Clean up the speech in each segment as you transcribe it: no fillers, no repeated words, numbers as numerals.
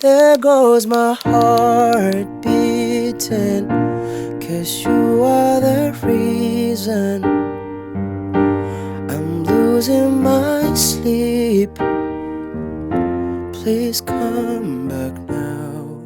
There goes my heart beating, 'cause you are the reason I'm losing my sleep. Please come back now.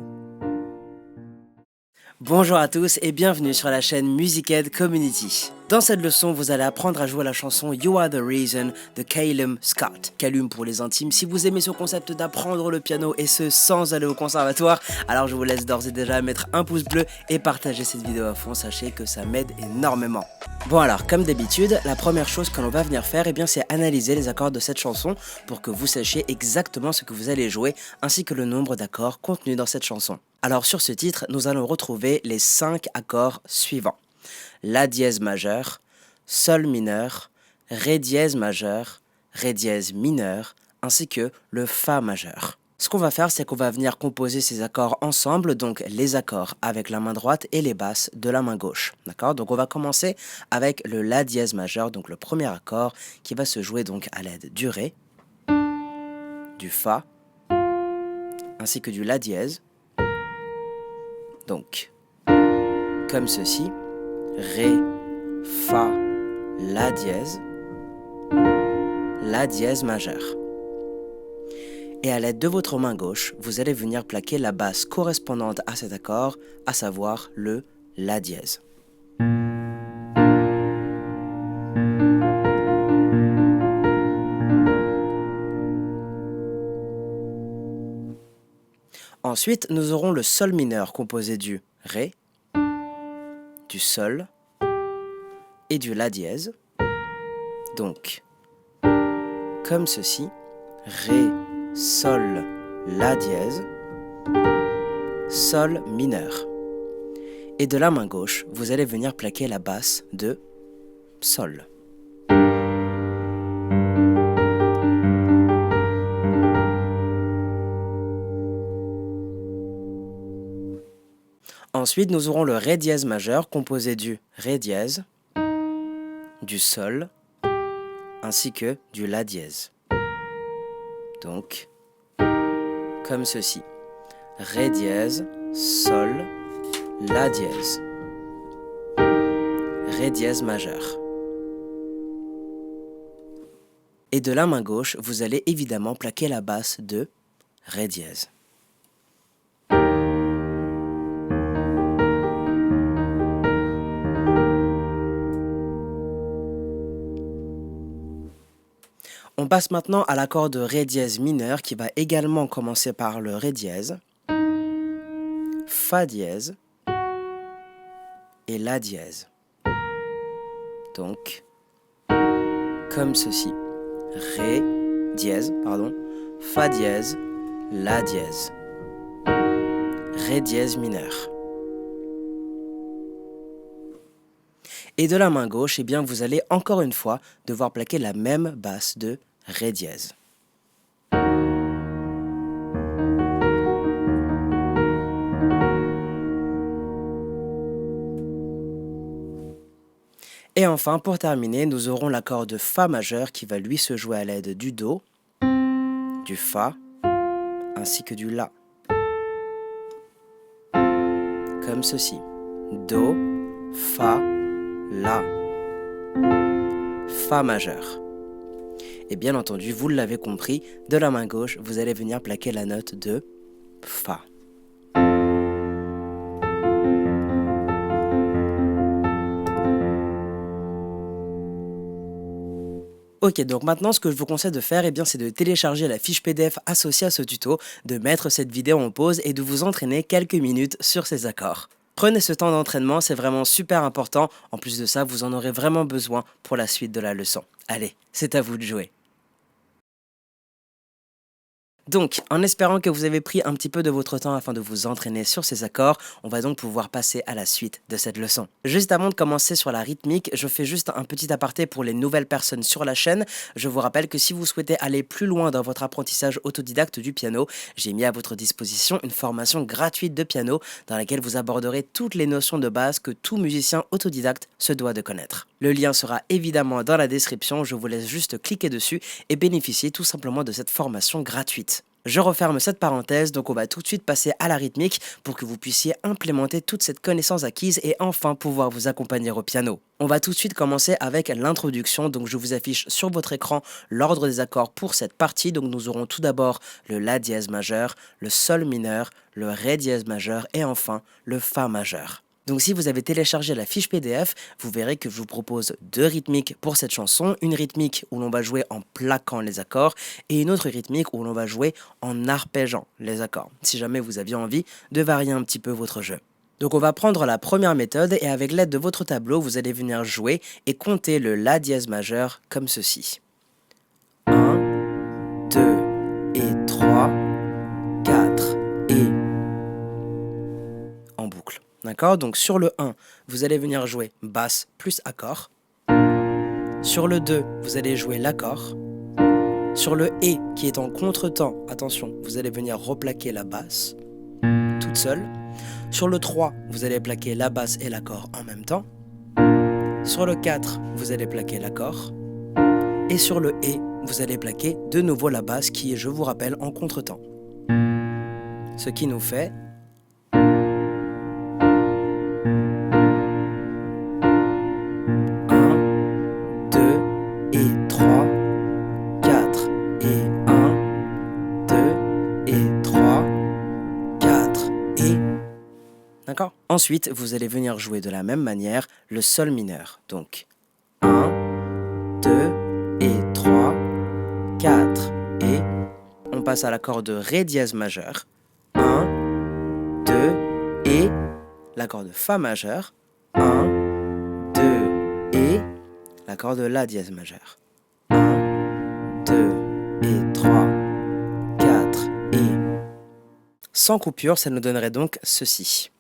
Bonjour à tous et bienvenue sur la chaîne Music-Ed Community. Dans cette leçon, vous allez apprendre à jouer la chanson You Are The Reason de Calum Scott. Calum pour les intimes. Si vous aimez ce concept d'apprendre le piano et ce sans aller au conservatoire, alors je vous laisse d'ores et déjà mettre un pouce bleu et partager cette vidéo à fond. Sachez que ça m'aide énormément. Bon alors, comme d'habitude, la première chose que l'on va venir faire, c'est analyser les accords de cette chanson pour que vous sachiez exactement ce que vous allez jouer ainsi que le nombre d'accords contenus dans cette chanson. Alors sur ce titre, nous allons retrouver les 5 accords suivants. La dièse majeur, sol mineur, ré dièse majeur, ré dièse mineur, ainsi que le fa majeur. Ce qu'on va faire, c'est qu'on va venir composer ces accords ensemble, donc les accords avec la main droite et les basses de la main gauche. D'accord ? Donc on va commencer avec le la dièse majeur, donc le premier accord qui va se jouer donc à l'aide du ré, du fa, ainsi que du la dièse. Donc, comme ceci, ré, fa, la dièse majeur. Et à l'aide de votre main gauche, vous allez venir plaquer la basse correspondante à cet accord, à savoir le la dièse. Ensuite, nous aurons le sol mineur composé du ré, du sol et du la dièse. Donc, comme ceci, ré, sol, la dièse, sol mineur. Et de la main gauche, vous allez venir plaquer la basse de sol. Ensuite, nous aurons le ré dièse majeur composé du ré dièse, du sol, ainsi que du la dièse. Donc, comme ceci. Ré dièse, sol, la dièse. Ré dièse majeur. Et de la main gauche, vous allez évidemment plaquer la basse de ré dièse. On passe maintenant à l'accord de ré dièse mineur qui va également commencer par le ré dièse, fa dièse et la dièse. Donc, comme ceci. Ré dièse, fa dièse, la dièse. Ré dièse mineur. Et de la main gauche, vous allez encore une fois devoir plaquer la même basse de ré dièse. Et enfin, pour terminer, nous aurons l'accord de fa majeur qui va lui se jouer à l'aide du do, du fa, ainsi que du la. Comme ceci. Do, fa, la, fa majeur. Et bien entendu, vous l'avez compris, de la main gauche, vous allez venir plaquer la note de fa. Ok, donc maintenant ce que je vous conseille de faire, c'est de télécharger la fiche PDF associée à ce tuto, de mettre cette vidéo en pause et de vous entraîner quelques minutes sur ces accords. Prenez ce temps d'entraînement, c'est vraiment super important. En plus de ça, vous en aurez vraiment besoin pour la suite de la leçon. Allez, c'est à vous de jouer. Donc, en espérant que vous avez pris un petit peu de votre temps afin de vous entraîner sur ces accords, on va donc pouvoir passer à la suite de cette leçon. Juste avant de commencer sur la rythmique, je fais juste un petit aparté pour les nouvelles personnes sur la chaîne. Je vous rappelle que si vous souhaitez aller plus loin dans votre apprentissage autodidacte du piano, j'ai mis à votre disposition une formation gratuite de piano dans laquelle vous aborderez toutes les notions de base que tout musicien autodidacte se doit de connaître. Le lien sera évidemment dans la description, je vous laisse juste cliquer dessus et bénéficier tout simplement de cette formation gratuite. Je referme cette parenthèse, donc on va tout de suite passer à la rythmique pour que vous puissiez implémenter toute cette connaissance acquise et enfin pouvoir vous accompagner au piano. On va tout de suite commencer avec l'introduction, donc je vous affiche sur votre écran l'ordre des accords pour cette partie. Donc nous aurons tout d'abord le La dièse majeur, le Sol mineur, le Ré dièse majeur et enfin le Fa majeur. Donc si vous avez téléchargé la fiche PDF, vous verrez que je vous propose 2 rythmiques pour cette chanson. Une rythmique où l'on va jouer en plaquant les accords et une autre rythmique où l'on va jouer en arpégeant les accords, si jamais vous aviez envie de varier un petit peu votre jeu. Donc on va prendre la première méthode et avec l'aide de votre tableau, vous allez venir jouer et compter le La dièse majeur comme ceci. 1, 2 et 3, 4 et en boucle. D'accord? Donc sur le 1, vous allez venir jouer basse plus accord. Sur le 2, vous allez jouer l'accord. Sur le Et qui est en contretemps, attention, vous allez venir replaquer la basse toute seule. Sur le 3, vous allez plaquer la basse et l'accord en même temps. Sur le 4, vous allez plaquer l'accord. Et sur le Et, vous allez plaquer de nouveau la basse qui est, je vous rappelle, en contretemps. Ce qui nous fait... D'accord? Ensuite, vous allez venir jouer de la même manière le Sol mineur. Donc 1, 2 et 3, 4 et on passe à l'accord de Ré dièse majeur. 1, 2 et l'accord de Fa majeur. 1, 2 et l'accord de La dièse majeur. 1, 2 et 3, 4 et... Sans coupure, ça nous donnerait donc ceci.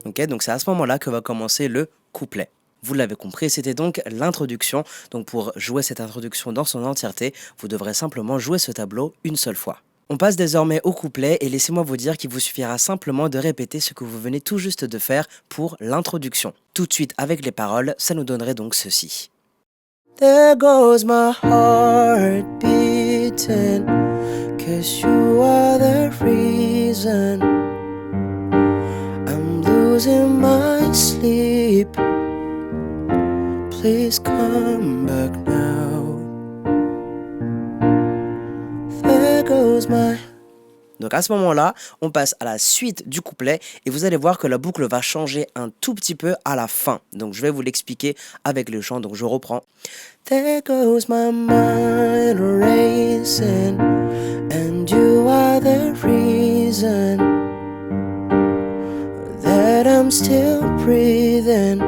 Ok, donc c'est à ce moment-là que va commencer le couplet. Vous l'avez compris, c'était donc l'introduction. Donc pour jouer cette introduction dans son entièreté, vous devrez simplement jouer ce tableau une seule fois. On passe désormais au couplet et laissez-moi vous dire qu'il vous suffira simplement de répéter ce que vous venez tout juste de faire pour l'introduction. Tout de suite avec les paroles, ça nous donnerait donc ceci. There goes my heart beating, 'cause you are the reason I'm losing my sleep. Please come back now. There goes my... Donc à ce moment-là, on passe à la suite du couplet et vous allez voir que la boucle va changer un tout petit peu à la fin. Donc je vais vous l'expliquer avec le chant, donc je reprends. There goes my mind racing, and you are the reason that I'm still breathing.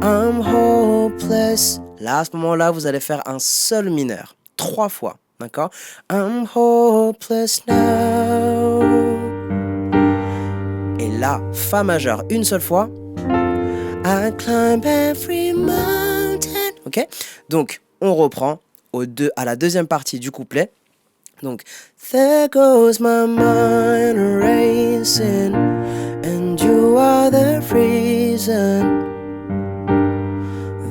I'm hopeless. Là, à ce moment-là, vous allez faire un Sol mineur, 3 fois. D'accord? I'm hopeless now. Et là, Fa majeur une seule fois. I climb every mountain. Ok? Donc, on reprend à la deuxième partie du couplet. Donc, there goes my mind racing, and you are the reason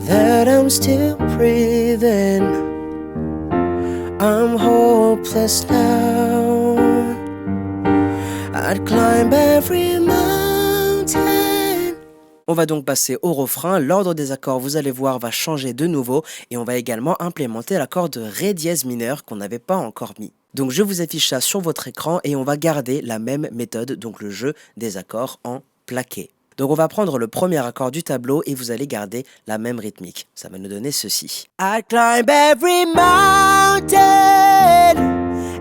that I'm still breathing. I'm hopeless now. I'd climb every mountain. On va donc passer au refrain. L'ordre des accords, vous allez voir, va changer de nouveau et on va également implémenter l'accord de Ré dièse mineur qu'on n'avait pas encore mis. Donc je vous affiche ça sur votre écran et on va garder la même méthode, donc le jeu des accords en plaqué. Donc on va prendre le premier accord du tableau et vous allez garder la même rythmique. Ça va nous donner ceci. I climb every mountain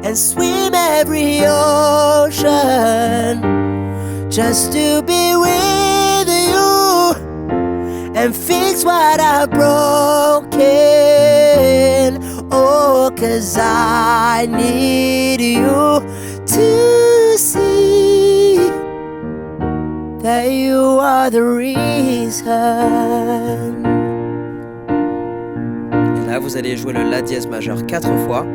and swim every ocean just to be with you and fix what I've broken. Oh, 'cause I need you to see that you are the reason. Et Là, vous allez jouer le La dièse majeur 4 fois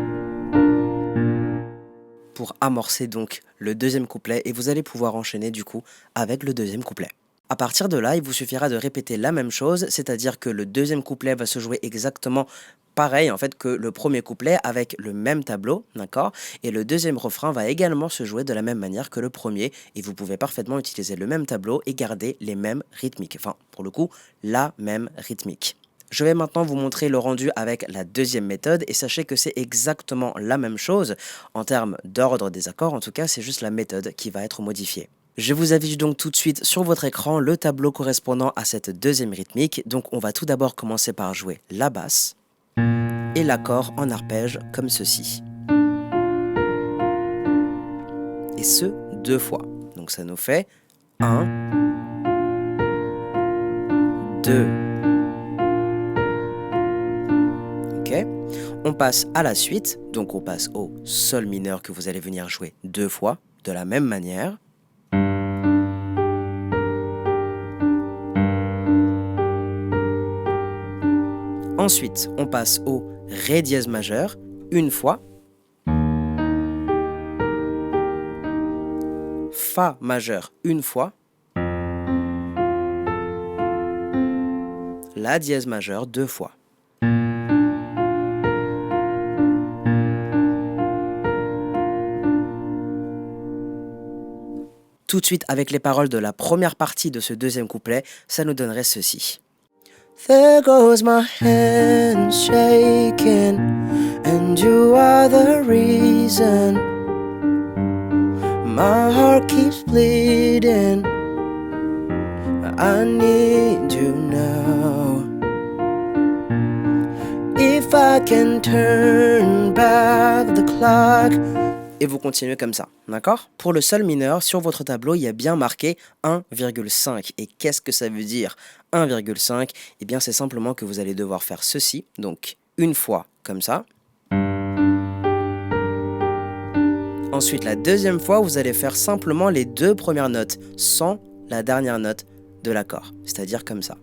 pour amorcer donc le deuxième couplet et vous allez pouvoir enchaîner du coup avec le deuxième couplet. À partir de là, il vous suffira de répéter la même chose, c'est-à-dire que le deuxième couplet va se jouer exactement pareil en fait que le premier couplet avec le même tableau, d'accord? Et le deuxième refrain va également se jouer de la même manière que le premier et vous pouvez parfaitement utiliser le même tableau et garder les mêmes rythmiques, enfin pour le coup la même rythmique. Je vais maintenant vous montrer le rendu avec la deuxième méthode et sachez que c'est exactement la même chose en termes d'ordre des accords, en tout cas c'est juste la méthode qui va être modifiée. Je vous affiche donc tout de suite sur votre écran le tableau correspondant à cette deuxième rythmique. Donc on va tout d'abord commencer par jouer la basse et l'accord en arpège comme ceci. Et ce, 2 fois. Donc ça nous fait 1, 2. Ok. On passe à la suite, donc on passe au sol mineur que vous allez venir jouer 2 fois de la même manière. Ensuite, on passe au Ré dièse majeur, une fois. Fa majeur, une fois. La dièse majeur, 2 fois. Tout de suite, avec les paroles de la première partie de ce deuxième couplet, ça nous donnerait ceci. There goes my hand shaking, and you are the reason my heart keeps bleeding. I need you now. If I can turn back the clock. Et vous continuez comme ça, d'accord? Pour le sol mineur, sur votre tableau, il y a bien marqué 1,5. Et qu'est-ce que ça veut dire 1,5? Eh bien, c'est simplement que vous allez devoir faire ceci, donc une fois comme ça. Ensuite, la deuxième fois, vous allez faire simplement les 2 premières notes, sans la dernière note de l'accord, c'est-à-dire comme ça.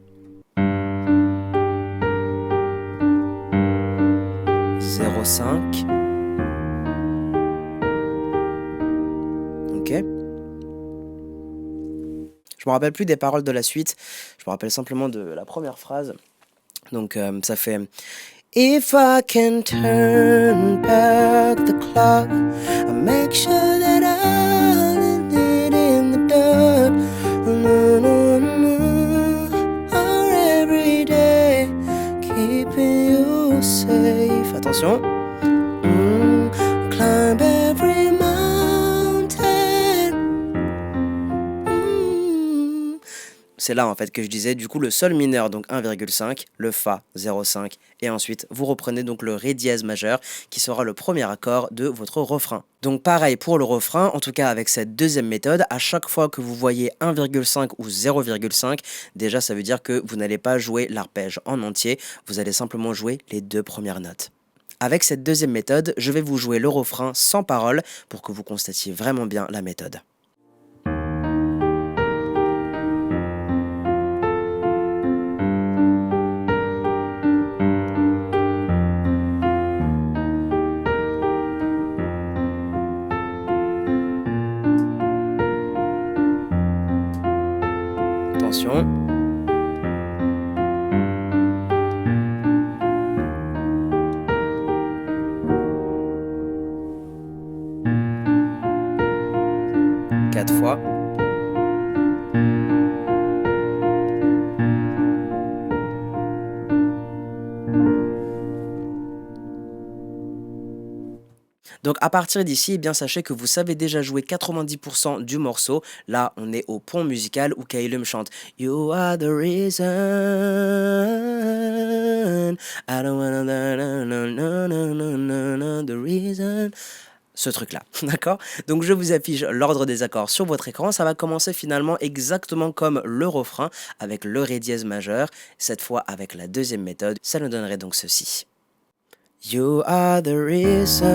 0,5. Ok. Je me rappelle plus des paroles de la suite, je me rappelle simplement de la première phrase. Donc ça fait If I can turn back the clock, I make sure that I'm in the dark. No, no, no. Or every day, keeping you safe. Attention. Climb every c'est là en fait que je disais du coup le sol mineur donc 1,5, le Fa 0,5 et ensuite vous reprenez donc le Ré dièse majeur qui sera le premier accord de votre refrain. Donc pareil pour le refrain, en tout cas avec cette deuxième méthode, à chaque fois que vous voyez 1,5 ou 0,5, déjà ça veut dire que vous n'allez pas jouer l'arpège en entier, vous allez simplement jouer les 2 premières notes. Avec cette deuxième méthode, je vais vous jouer le refrain sans parole pour que vous constatiez vraiment bien la méthode. Attention. Quatre fois. Donc à partir d'ici, eh bien sachez que vous savez déjà jouer 90% du morceau. Là, on est au pont musical où Kailum chante You are the reason I don't wanna the reason. Ce truc-là, d'accord? Donc je vous affiche l'ordre des accords sur votre écran. Ça va commencer finalement exactement comme le refrain avec le Ré dièse majeur. Cette fois avec la deuxième méthode, ça nous donnerait donc ceci. You are the reason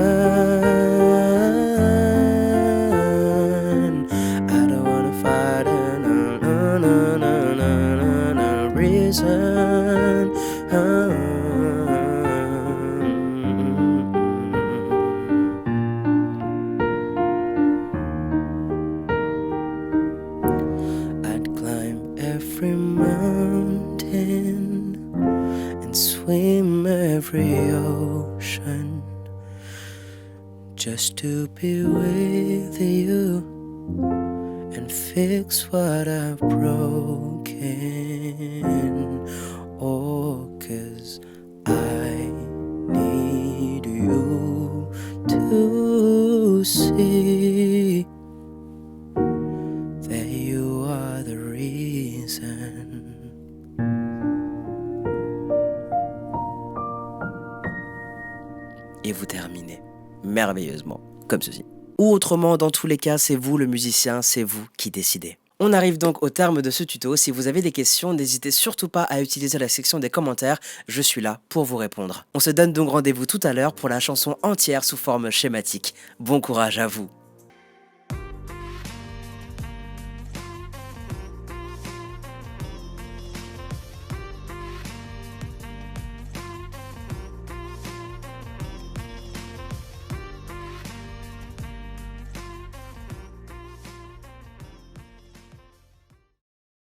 I don't wanna fight reason every ocean just to be with you and fix what I've broken. Oh, 'cause I need you to see that you are the reason. Et vous terminez merveilleusement comme ceci. Ou autrement, dans tous les cas, c'est vous le musicien, c'est vous qui décidez. On arrive donc au terme de ce tuto. Si vous avez des questions, n'hésitez surtout pas à utiliser la section des commentaires, je suis là pour vous répondre. On se donne donc rendez-vous tout à l'heure pour la chanson entière sous forme schématique. Bon courage à vous.